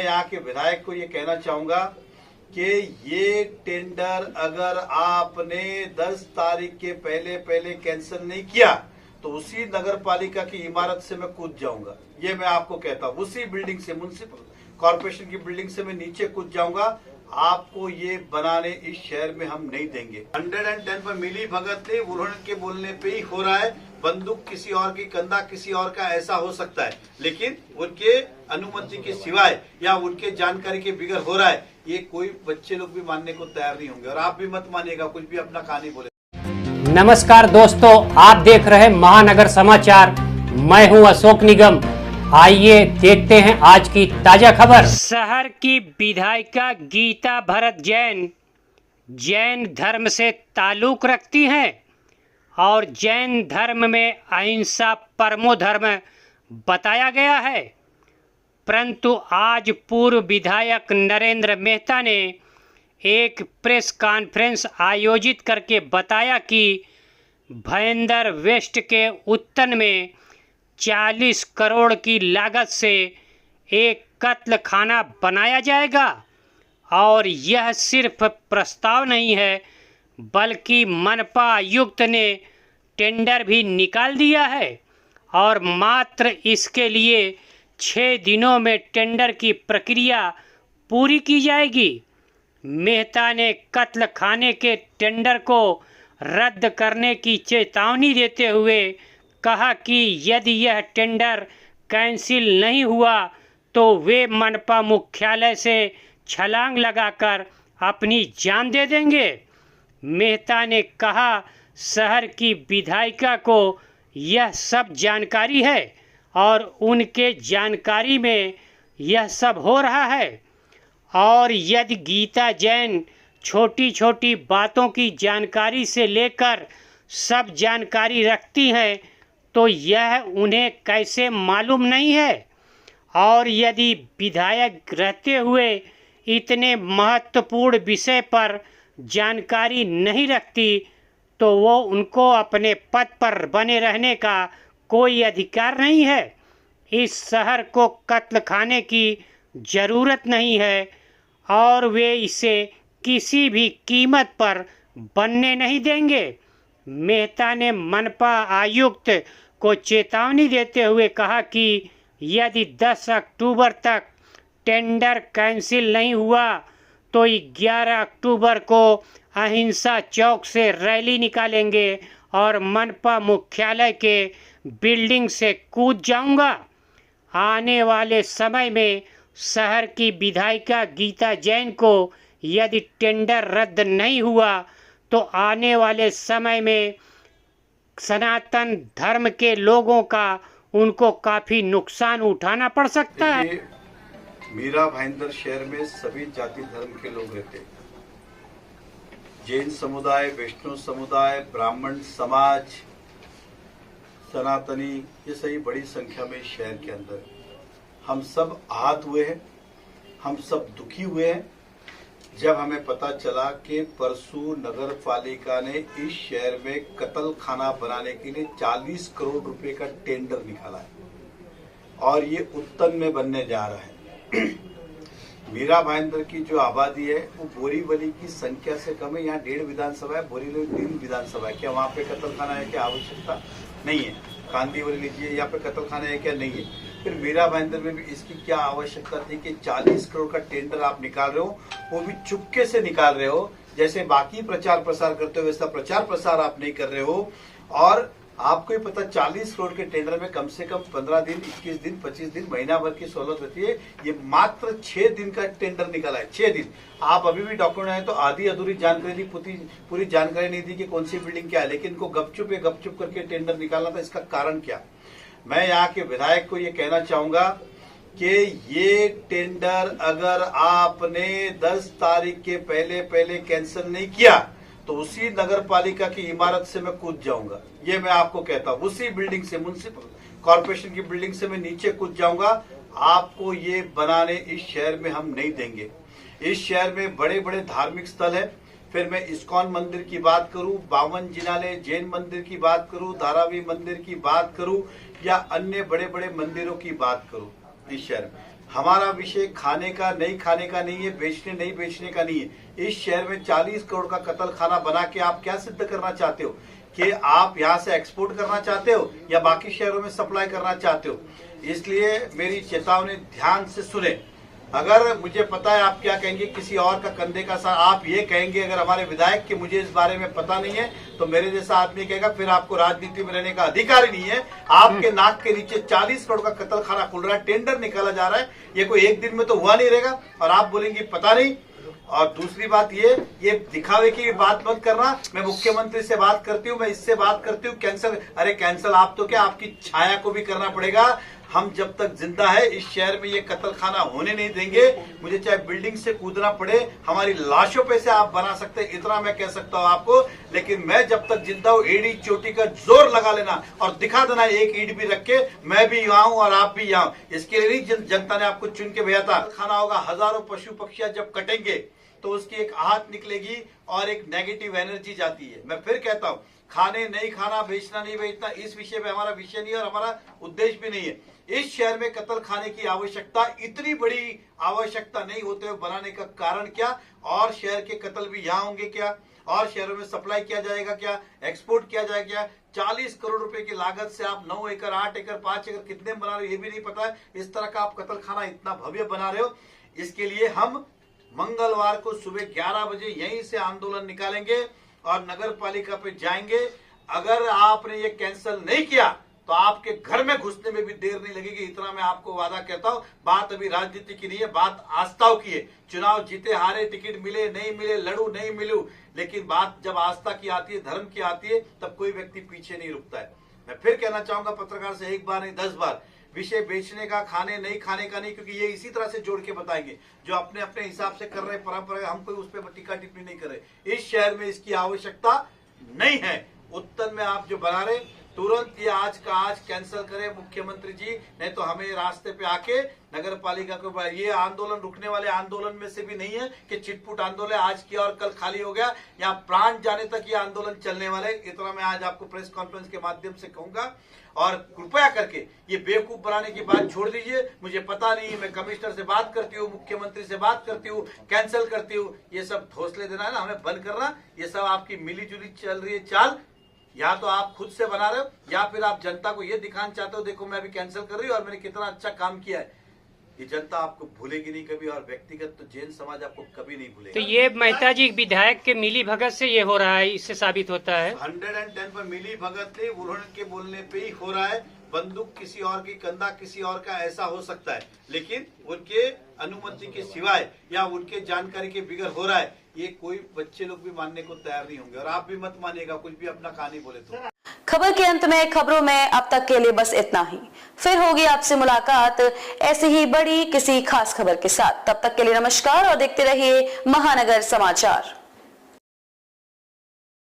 यहाँ के विधायक को ये कहना चाहूंगा कि ये टेंडर अगर आपने 10 तारीख के पहले कैंसिल नहीं किया तो उसी नगर पालिका की इमारत से मैं कूद जाऊंगा। ये मैं आपको कहता हूँ, उसी बिल्डिंग से, म्युनिसिपल कॉर्पोरेशन की बिल्डिंग से मैं नीचे कूद जाऊंगा। आपको ये बनाने इस शहर में हम नहीं देंगे। 110 पर मिली भगत ने उन्होंने के बोलने पे ही हो रहा है। बंदूक किसी और की, कंधा किसी और का, ऐसा हो सकता है, लेकिन उनके अनुमति के सिवाय या उनके जानकारी के बिगड़ हो रहा है, ये कोई बच्चे लोग भी मानने को तैयार नहीं होंगे। और आप भी मत मानिएगा, कुछ भी अपना कहानी बोले। नमस्कार दोस्तों, आप देख रहे हैं महानगर समाचार। मैं हूं अशोक निगम। आइए देखते हैं आज की ताजा खबर। शहर की विधायिका गीता भरत जैन धर्म से ताल्लुक रखती हैं और जैन धर्म में अहिंसा परमो धर्म बताया गया है। परंतु आज पूर्व विधायक नरेंद्र मेहता ने एक प्रेस कॉन्फ्रेंस आयोजित करके बताया कि भयंदर वेस्ट के उत्तन में 40 करोड़ की लागत से एक कत्ल खाना बनाया जाएगा और यह सिर्फ प्रस्ताव नहीं है बल्कि मनपा आयुक्त ने टेंडर भी निकाल दिया है और मात्र इसके लिए 6 दिनों में टेंडर की प्रक्रिया पूरी की जाएगी। मेहता ने कत्ल खाने के टेंडर को रद्द करने की चेतावनी देते हुए कहा कि यदि यह टेंडर कैंसिल नहीं हुआ तो वे मनपा मुख्यालय से छलांग लगाकर अपनी जान दे देंगे। मेहता ने कहा, शहर की विधायिका को यह सब जानकारी है और उनके जानकारी में यह सब हो रहा है और यदि गीता जैन छोटी छोटी बातों की जानकारी से लेकर सब जानकारी रखती हैं तो यह उन्हें कैसे मालूम नहीं है। और यदि विधायक रहते हुए इतने महत्वपूर्ण विषय पर जानकारी नहीं रखती तो वो उनको अपने पद पर बने रहने का कोई अधिकार नहीं है। इस शहर को कत्ल खाने की ज़रूरत नहीं है और वे इसे किसी भी कीमत पर बनने नहीं देंगे। मेहता ने मनपा आयुक्त को चेतावनी देते हुए कहा कि यदि 10 अक्टूबर तक टेंडर कैंसिल नहीं हुआ तो 11 अक्टूबर को अहिंसा चौक से रैली निकालेंगे और मनपा मुख्यालय के बिल्डिंग से कूद जाऊंगा। आने वाले समय में शहर की विधायिका गीता जैन को यदि टेंडर रद्द नहीं हुआ तो आने वाले समय में सनातन धर्म के लोगों का उनको काफी नुकसान उठाना पड़ सकता है। मीरा भाईंदर शहर में सभी जाति धर्म के लोग रहते हैं। जैन समुदाय, वैष्णव समुदाय, ब्राह्मण समाज, सनातनी, ये सही बड़ी संख्या में शहर के अंदर हम सब आहत हुए हैं, हम सब दुखी हुए हैं जब हमें पता चला कि परसों नगर पालिका ने इस शहर में कत्ल खाना बनाने के लिए 40 करोड़ रुपए का टेंडर निकाला है और ये उत्तन में बनने जा रहा है। मीरा भाईंदर की जो आबादी है वो बोरीवली की संख्या से कम है। यहाँ 1.5 विधानसभा है, बोरीवली 3 विधानसभा है। क्या वहाँ पे कत्ल खाना है? क्या आवश्यकता नहीं है। कांदीवली लीजिए, यहाँ पे कत्ल खाना है क्या? नहीं है। फिर मीरा भाईंदर में भी इसकी क्या आवश्यकता थी कि 40 करोड़ का टेंडर आप निकाल रहे हो, वो भी चुपके से निकाल रहे हो। जैसे बाकी प्रचार प्रसार करते हो वैसा प्रचार प्रसार आप नहीं कर रहे हो। और आपको ही पता 40 करोड़ के टेंडर में कम से कम 15 दिन, 21 दिन, 25 दिन, महीना भर की सहूलत होती है। ये मात्र 6 दिन का टेंडर निकाला है। 6 दिन। आप अभी भी डॉक्यूमेंट है तो आधी अधूरी जानकारी दी, पूरी जानकारी नहीं दी कि कौन सी बिल्डिंग क्या है, लेकिन इनको गपचुप करके टेंडर निकालना था। इसका कारण क्या? मैं यहाँ के विधायक को ये कहना चाहूंगा कि ये टेंडर अगर आपने 10 तारीख के पहले कैंसिल नहीं किया तो उसी नगर पालिका की इमारत से मैं कूद जाऊंगा। ये मैं आपको कहता हूँ, उसी बिल्डिंग से, म्युनिसिपल कॉर्पोरेशन की बिल्डिंग से मैं नीचे कूद जाऊंगा। आपको ये बनाने इस शहर में हम नहीं देंगे। इस शहर में बड़े बड़े धार्मिक स्थल है। फिर मैं इस्कॉन मंदिर की बात करूं, 52 जिनालय जैन मंदिर की बात करूं, धारावी मंदिर की बात करूं या अन्य बड़े बड़े मंदिरों की बात करूं, इस शहर में हमारा विषय खाने का नहीं खाने का नहीं है, बेचने नहीं बेचने का नहीं है। इस शहर में 40 करोड़ का कत्ल खाना बना के आप क्या सिद्ध करना चाहते हो कि आप यहाँ से एक्सपोर्ट करना चाहते हो या बाकी शहरों में सप्लाई करना चाहते हो। इसलिए मेरी चेतावनी ध्यान से सुने। अगर मुझे पता है आप क्या कहेंगे, किसी और का कंधे का साथ आप ये कहेंगे अगर हमारे विधायक कि मुझे इस बारे में पता नहीं है, तो मेरे जैसा आदमी कहेगा फिर आपको राजनीति में रहने का अधिकार ही नहीं है। आपके नाक के नीचे 40 करोड़ का कत्ल खाना खुल रहा है, टेंडर निकाला जा रहा है, ये कोई एक दिन में तो हुआ नहीं रहेगा और आप बोलेंगे पता नहीं। और दूसरी बात ये दिखावे की बात मत करना। मैं मुख्यमंत्री से बात करती हूँ, मैं इससे बात करती हूँ कैंसिल। अरे कैंसिल आप तो क्या, आपकी छाया को भी करना पड़ेगा। हम जब तक जिंदा है इस शहर में ये कत्ल खाना होने नहीं देंगे। मुझे चाहे बिल्डिंग से कूदना पड़े, हमारी लाशों पे से आप बना सकते हैं, इतना मैं कह सकता हूँ आपको। लेकिन मैं जब तक जिंदा हूँ एड़ी चोटी का जोर लगा लेना और दिखा देना एक ईंट भी रख के मैं भी यहाँ हूँ और आप भी यहाँ। इसके लिए नहीं जनता ने आपको चुन के भेजा था। खाना होगा, हजारों पशु पक्षियां जब कटेंगे तो उसकी एक आहट निकलेगी और एक नेगेटिव एनर्जी जाती है। मैं फिर कहता हूँ खाने नहीं खाना, बेचना नहीं बेचना, इस विषय में हमारा विषय नहीं है और हमारा उद्देश्य भी नहीं है। इस शहर में कत्ल खाने की आवश्यकता, इतनी बड़ी आवश्यकता नहीं होते हुए बनाने का कारण क्या? और शहर के कत्ल भी यहाँ होंगे क्या? और शहरों में सप्लाई किया जाएगा क्या? एक्सपोर्ट किया जाएगा क्या? 40 करोड़ रुपए की लागत से आप 9 एकड़ 8 एकड़ 5 एकड़ कितने बना रहे हो ये भी नहीं पता है। इस तरह का आप कत्ल खाना इतना भव्य बना रहे हो। इसके लिए हम मंगलवार को सुबह 11 बजे यहीं से आंदोलन निकालेंगे और नगर पालिका पे जाएंगे। अगर आपने ये कैंसिल नहीं किया तो आपके घर में घुसने में भी देर नहीं लगेगी, इतना मैं आपको वादा कहता हूं। बात अभी राजनीति की नहीं है, बात आस्थाओं की है। चुनाव जीते हारे, टिकट मिले नहीं मिले, लड़ू नहीं मिलू, लेकिन बात जब आस्था की आती है, धर्म की आती है, तब कोई व्यक्ति पीछे नहीं रुकता है। मैं फिर कहना चाहूंगा पत्रकार से, एक बार नहीं 10 बार, विषय बेचने का, खाने नहीं खाने का नहीं, क्योंकि ये इसी तरह से जोड़ के बताएंगे जो अपने अपने हिसाब से कर रहे परंपरा। हम कोई उस पर टीका टिप्पणी नहीं कर रहे। इस शहर में इसकी आवश्यकता नहीं है। उत्तर में आप जो बना रहे, तुरंत ये आज का आज कैंसिल करें मुख्यमंत्री जी, नहीं तो हमें रास्ते पे आके नगर पालिका को, ये आंदोलन रुकने वाले आंदोलन में से भी नहीं है कि चिटपुट आंदोलन आज किया और कल खाली हो गया, या प्राण जाने तक ये आंदोलन चलने वाले। इतना मैं आज आपको प्रेस कॉन्फ्रेंस के माध्यम से कहूंगा। और कृपया करके ये बेवकूफ बनाने की बात छोड़ दीजिए। मुझे पता नहीं, मैं कमिश्नर से बात करती हूँ, मुख्यमंत्री से बात करती हूँ, कैंसिल करती हूँ, ये सब घोंसले देना है ना, हमें बंद करना। ये सब आपकी मिली जुली चल रही है चाल, या तो आप खुद से बना रहे हो या फिर आप जनता को ये दिखाना चाहते हो देखो मैं अभी कैंसिल कर रही हूँ और मैंने कितना अच्छा काम किया है। ये जनता आपको भूलेगी नहीं कभी, और व्यक्तिगत तो जैन समाज आपको कभी नहीं भूलेगा। तो ये मेहता जी विधायक के मिली भगत से ये हो रहा है, इससे साबित होता है 110 पर मिली भगत नहीं, उन्होंने के बोलने पे ही हो रहा है। बंदूक किसी और की, कंधा किसी और का, ऐसा हो सकता है, लेकिन उनके अनुमति के सिवाय या उनके जानकारी के बिगड़ हो रहा है, ये कोई बच्चे लोग भी मानने को तैयार नहीं होंगे। और आप भी मत मानिएगा कुछ भी अपना कहानी बोले तो। खबर के अंत में खबरों में अब तक के लिए बस इतना ही। फिर होगी आपसे मुलाकात ऐसी ही बड़ी किसी खास खबर के साथ। तब तक के लिए नमस्कार और देखते रहिए महानगर समाचार।